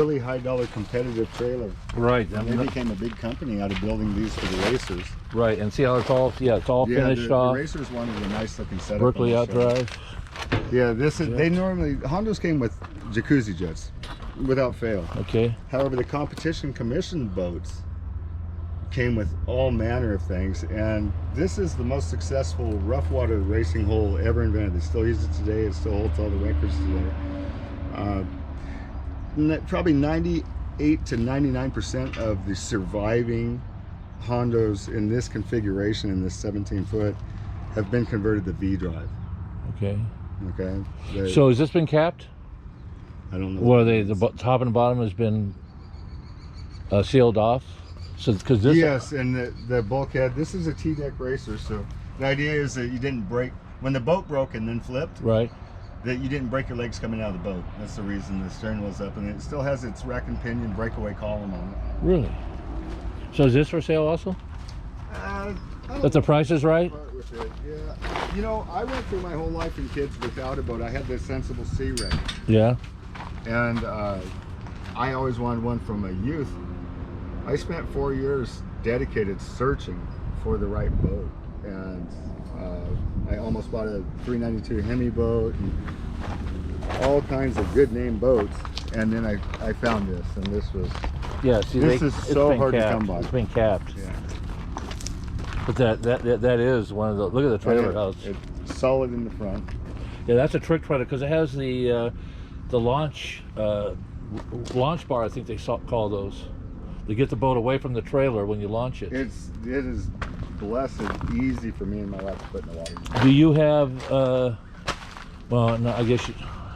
really high dollar competitive trailer. Right. And they became a big company out of building these for the racers. Right, and see how it's all, it's all finished off. The racers wanted a nice looking setup. Berkeley outdrive. Yeah, this is, they normally, Hondos came with jacuzzi jets, without fail. Okay. However, the competition commission boats came with all manner of things, and this is the most successful rough water racing hull ever invented. They still use it today. It still holds all the records today. Probably 98 to 99% of the surviving Hondos in this configuration, in this 17-foot, have been converted to V drive. Okay. Okay. So has this been capped? I don't know. Where the top and bottom has been sealed off? So because this. Yes, and the bulkhead. This is a T-deck racer, so the idea is that you didn't break when the boat broke and then flipped. Right. That you didn't break your legs coming out of the boat. That's the reason the stern wheel's up, and it still has its rack and pinion breakaway column on it. Really? So is this for sale also? But the price is right? With it. Yeah. You know, I went through my whole life in kids without a boat. I had this Sensible Sea Ray. Yeah. And I always wanted one from a youth. I spent 4 years dedicated searching for the right boat, and I almost bought a 392 Hemi boat and all kinds of good name boats, and then I found this, and this was this is so hard to come by. It's been capped. Yeah. But that is one of the, look at the trailer house. It's solid in the front. Yeah, that's a trick trailer because it has the launch bar, I think they call those. To get the boat away from the trailer when you launch it. It is blessed easy for me and my wife to put in the water. Do you have well, no, I guess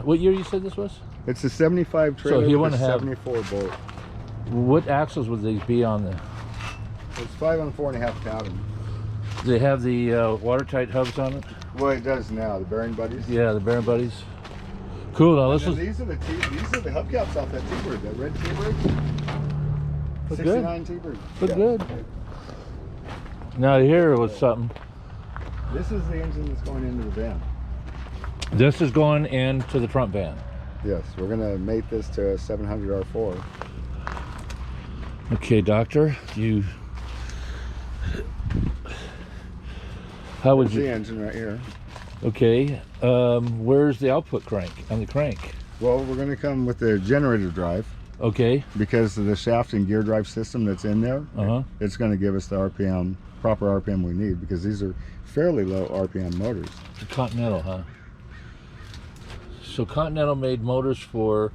what year you said this was? It's a 75 trailer, so you with want a to have 74 boat. What axles would these be on there? It's 5 on 4.5 cabin. Do they have the watertight hubs on it? Well, it does now. The bearing buddies. Yeah, the bearing buddies. Cool. Now this is. These are the hubcaps off that T-bird, that red T-bird. 69 T-bird. Look good. Now here was something. This is the engine that's going into the van. This is going into the front van. Yes, we're gonna mate this to a 700 R4. Okay, doctor, you. How would you? The engine right here. Okay, where's the output crank on the crank? Well, we're gonna come with the generator drive. Okay. Because of the shaft and gear drive system that's in there, it's going to give us the RPM, proper RPM we need, because these are fairly low RPM motors. The Continental, huh? So Continental made motors for.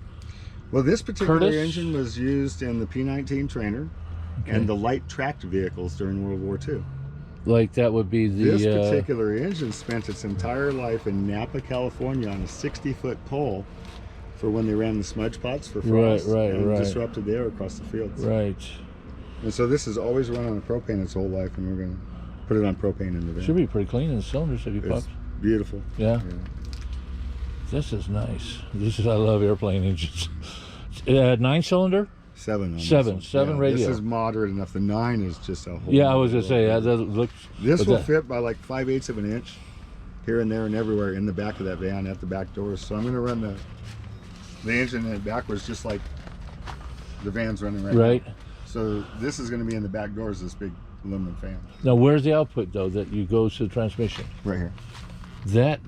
Well, this particular Curtis? engine was used in the P-19 trainer and the light tracked vehicles during World War II. Like that would be the. This particular engine spent its entire life in Napa, California, on a 60-foot pole. For when they ran the smudge pots for frost and disrupted the air across the fields. Right. And so this has always run on propane its whole life, and we're going to put it on propane in the van. Should be pretty clean in the cylinders if you pop. Beautiful. Yeah. This is nice. I love airplane engines. 9-cylinder? 7. Seven Radial. This is moderate enough. The 9 is just a whole. Yeah, I was going to say that looks. This will fit by like 5/8 of an inch, here and there and everywhere in the back of that van at the back doors. So I'm going to run the engine in it backwards, just like the van's running right now. So this is going to be in the back doors, this big aluminum fan. Now where's the output though that you go to the transmission? Right here. That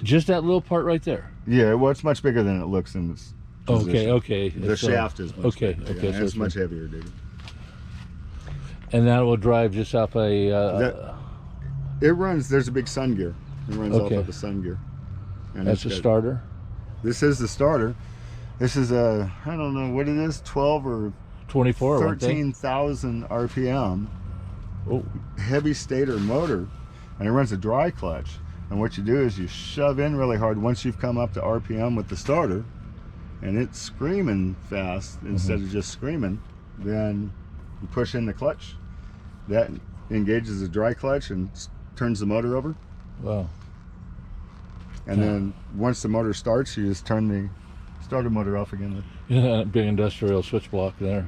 just that little part right there? Yeah, well, it's much bigger than it looks in this position. Okay. The shaft is much bigger. Okay, so it's much heavier, dude. And that will drive just off a. It runs. There's a big sun gear. It runs off of the sun gear. And that's a starter. This is the starter. This is a, I don't know what it is, 12 or 24, 13,000 RPM. Oh. Heavy stator motor, and it runs a dry clutch. And what you do is you shove in really hard once you've come up to RPM with the starter, and it's screaming fast instead of just screaming. Then you push in the clutch. That engages the dry clutch and turns the motor over. Wow. And then once the motor starts, you just turn the starter motor off again. Yeah, big industrial switch block there.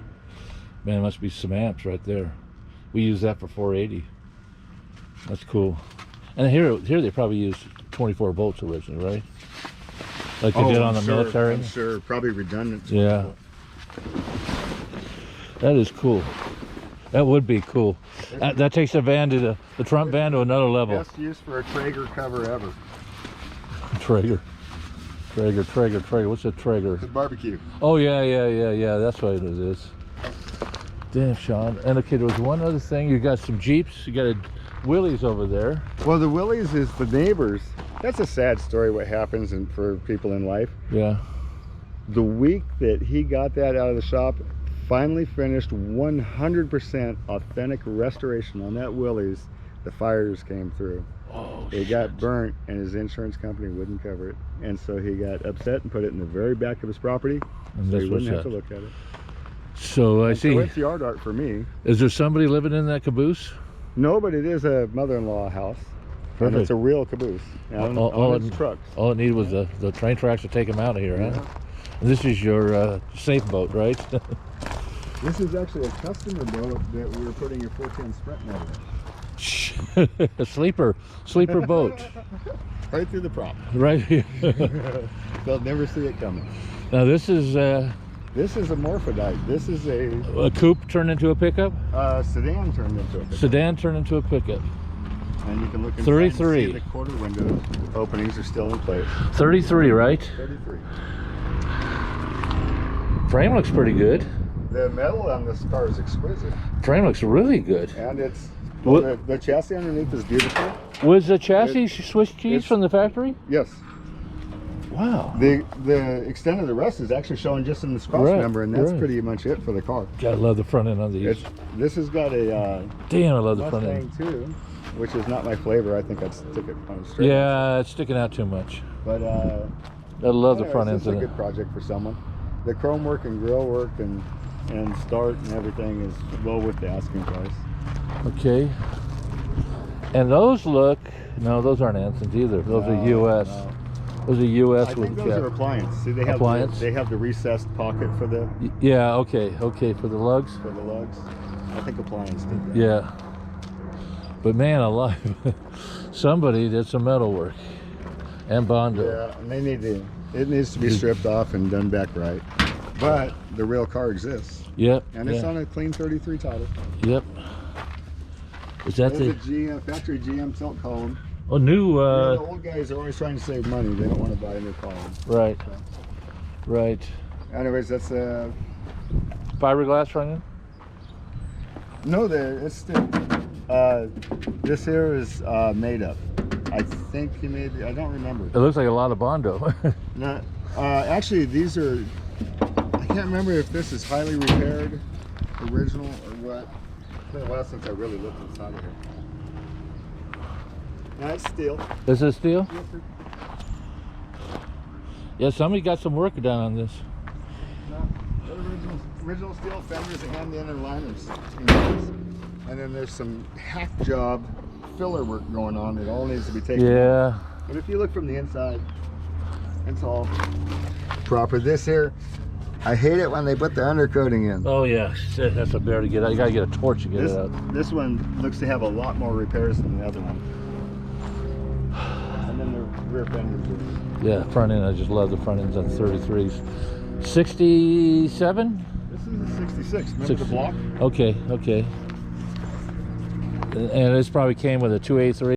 Man, it must be some amps right there. We use that for 480. That's cool. And here they probably used 24 volts originally, right? Like they did on the military. I'm sure, probably redundant. Yeah. That is cool. That would be cool. That takes the van to the front van to another level. Best use for a Traeger cover ever. Traeger. What's a Traeger? The barbecue. Oh yeah. That's what it is. Damn, Shawn. And okay, there was one other thing. You got some Jeeps. You got a Willys over there. Well, the Willys is the neighbors. That's a sad story. What happens for people in life. Yeah. The week that he got that out of the shop, finally finished 100% authentic restoration on that Willys, the fires came through. Oh, it got burnt and his insurance company wouldn't cover it, and so he got upset and put it in the very back of his property, and so he wouldn't have to look at it. So I see. So it's yard art for me. Is there somebody living in that caboose? No, but it is a mother-in-law house. Perfect. And it's a real caboose. All its trucks. All it needed was the train tracks to take him out of here, huh? And this is your safe boat, right? This is actually a customer boat that we were putting your 410 Sprint motor in. A sleeper boat. Right through the prop. Right here. They'll never see it coming. Now this is a morphodite. This is a coupe turned into a pickup? Sedan turned into a pickup. Sedan turned into a pickup. And you can look inside 33. and see the quarter window openings are still in place. 33, right? 33. Frame looks pretty good. The metal on this car is exquisite. Frame looks really good. And it's the chassis underneath is beautiful. Was the chassis Swiss cheese from the factory? Yes. Wow. The extent of the rest is actually showing just in this cross number, and that's pretty much it for the car. God, I love the front end on these. This has got a damn, I love the front end too, which is not my flavor. I think I'd stick it on straight. Yeah, it's sticking out too much. But I love the front end. It's a good project for someone. The chrome work and grill work and start and everything is well worth the asking price. Okay. And those look, no, those aren't Ansons either. Those are US. No. Those are US I with think those are appliance. See, they have they have the recessed pocket for the. Yeah. Okay. For the lugs. For the lugs. I think appliance did that. Yeah. But man alive, somebody did some metal work and Bondo. Yeah, and it needs to be stripped off and done back right. But the real car exists. Yep. And it's on a clean 33 title. Yep. Is that the factory GM tilt column? Oh, new. The old guys are always trying to save money. They don't want to buy a new column. Right. So. Right. Anyways, that's a fiberglass front end. No, it's still. This here is made up. I think he made. I don't remember. It looks like a lot of Bondo. No, actually, these are. I can't remember if this is highly repaired, original, or what. It's been a while since I really looked inside of here. No, it's steel. This is steel? Yes, sir. Yeah, somebody got some work done on this. No, original steel fenders and the inner liners. And then there's some hack job filler work going on. It all needs to be taken. Yeah. But if you look from the inside, it's all proper. This here, I hate it when they put the undercoating in. Oh yeah, shit, that's a bear to get out. You gotta get a torch to get it out. This one looks to have a lot more repairs than the other one. And then the rear fenders. Yeah, front end. I just love the front ends on 33s. 67? This is a 66. Remember the block? Okay. And this probably came with a 283.